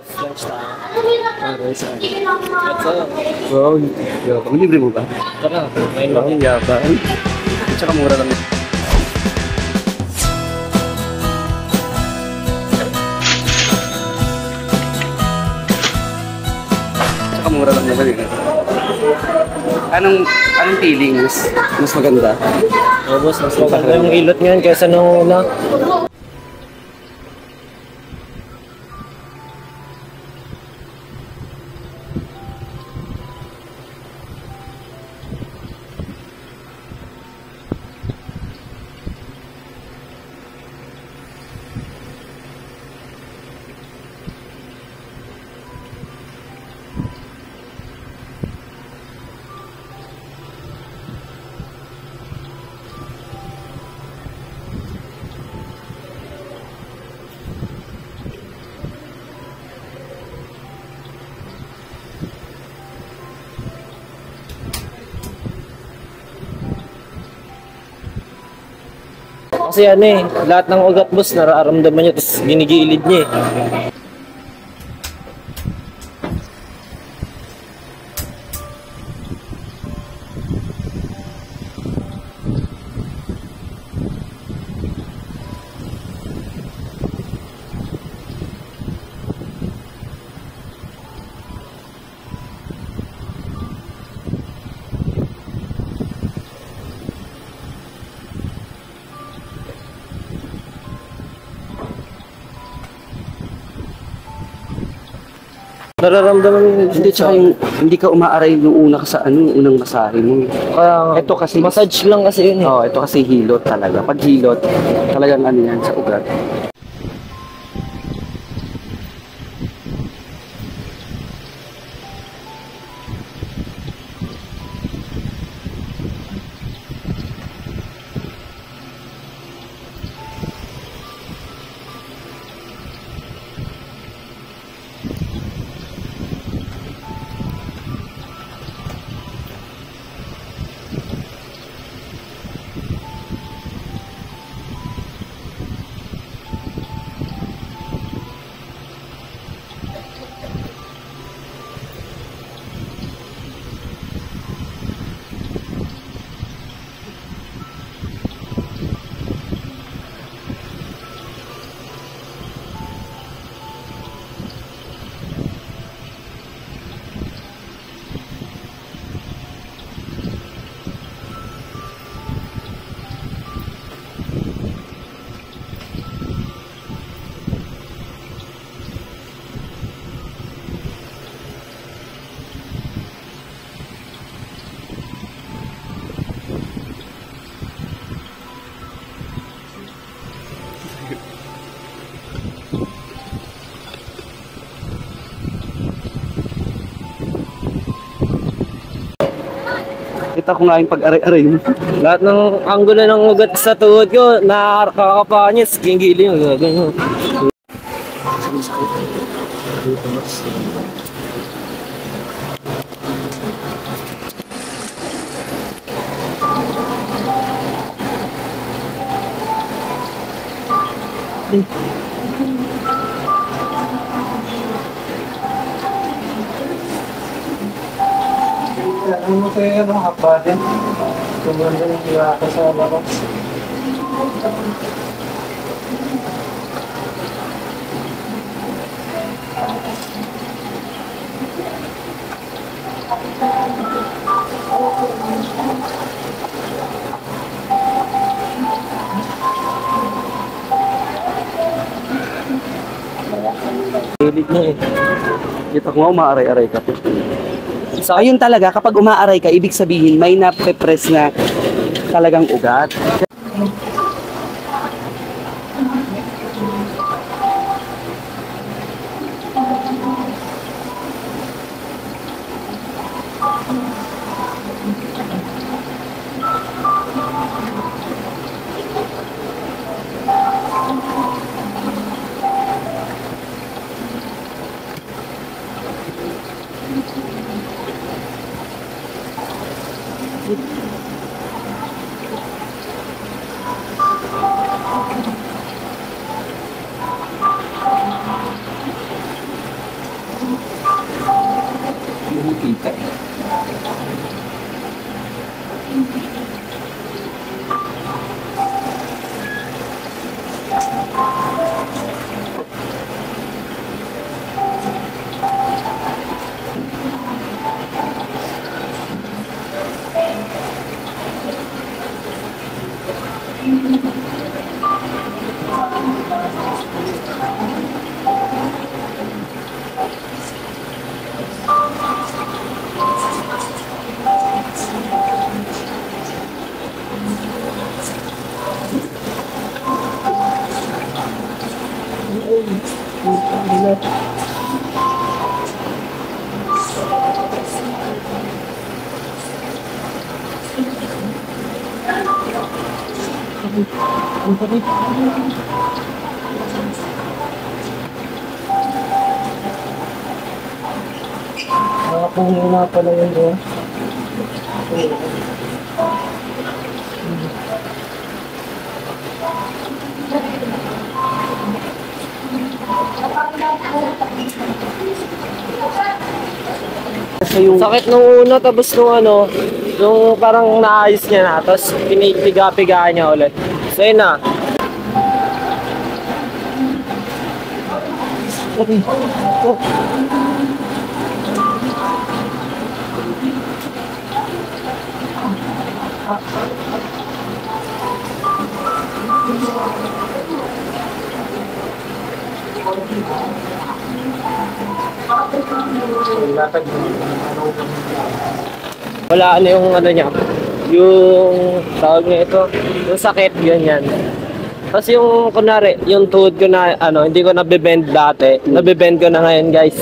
Lunch tayo. Okay, saan? Let's go. Wow, yabang. Libre mo ba? Tara, ngayon Wow, lang. yabang. Tsaka mura lang. Tsaka mura lang naman yun. Anong feeling? Mas maganda? Oh, boss, mas maganda yung ilot ngayon kaysa nung una. Kasi ano eh, lahat ng ugat boss nararamdaman niya tapos ginigilid niya eh. Nararamdaman Hindi, tsaka hindi ka umaaray nung una ka sa unang masahe mo. kaya Ito kasi, massage lang kasi yun eh. ito kasi hilot talaga. Pag hilot, talagang ano yan sa ugat. Kita ko nga yung pag-aray-aray mo. Lahat ng anggulo ng ugat sa tuhod ko nakakapanyas, gingiling yung ganyan. Ano mo kayo ng hapa din? Tumanda ng hiwa ko sa labas. Gilid niya eh. Kita ko nga umaaray-aray ka. Sa Ayun talaga, kapag umaaray ka, ibig sabihin may nape-press na talagang ugat. Hindi kita. Nakapuno na pala yun doon. Kasi yung Sakit nung una, tapos nung ano, nung parang naayos niya na, tapos pinipiga-pigaan niya ulit. So yun na. Latag mo. Wala ano yung ano niya, yung tawag niya ito, yung sakit, ganyan. Tapos yung, kunwari, yung tuhod ko na, ano, hindi ko nabibend dati, nabibend ko na ngayon, guys.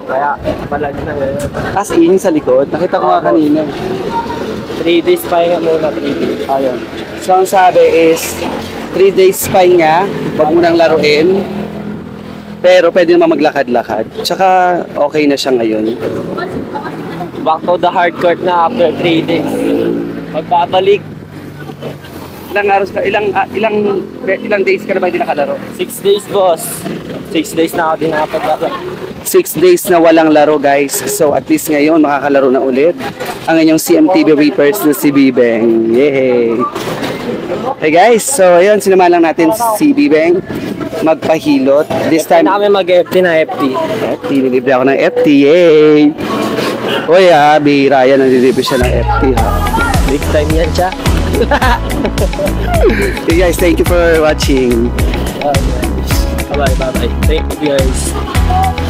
Kaya, palag na ngayon. as in sa likod, nakita ko nga kanina. 3 days pahinga muna, 3 days. Ayun. So ang sabi is 3 days pahinga, wag mo nang laruin. Pero pwede naman maglakad-lakad. Tsaka okay na siya ngayon. Back to the hard court na after 3 days. Magbabalik, Ilang araw ka, ilang days ka na ba hindi nakalaro? 6 days, boss. 6 days na ako din nakapaglaro. 6 days na walang laro, guys. So at least ngayon makakalaro na ulit ang inyong CMTV Reapers na si Bibeng. Yay! Hey guys, so ayun, sinama lang natin si Bibeng magpahilot. This time, Na kami mag-FT na FT. FT, nilibre ako ng FT. Yay! Uy bihira yan, nandilibre siya ng FT ha. Big time yan siya. Hey guys, thank you for watching. Bye-bye. Thank you, guys.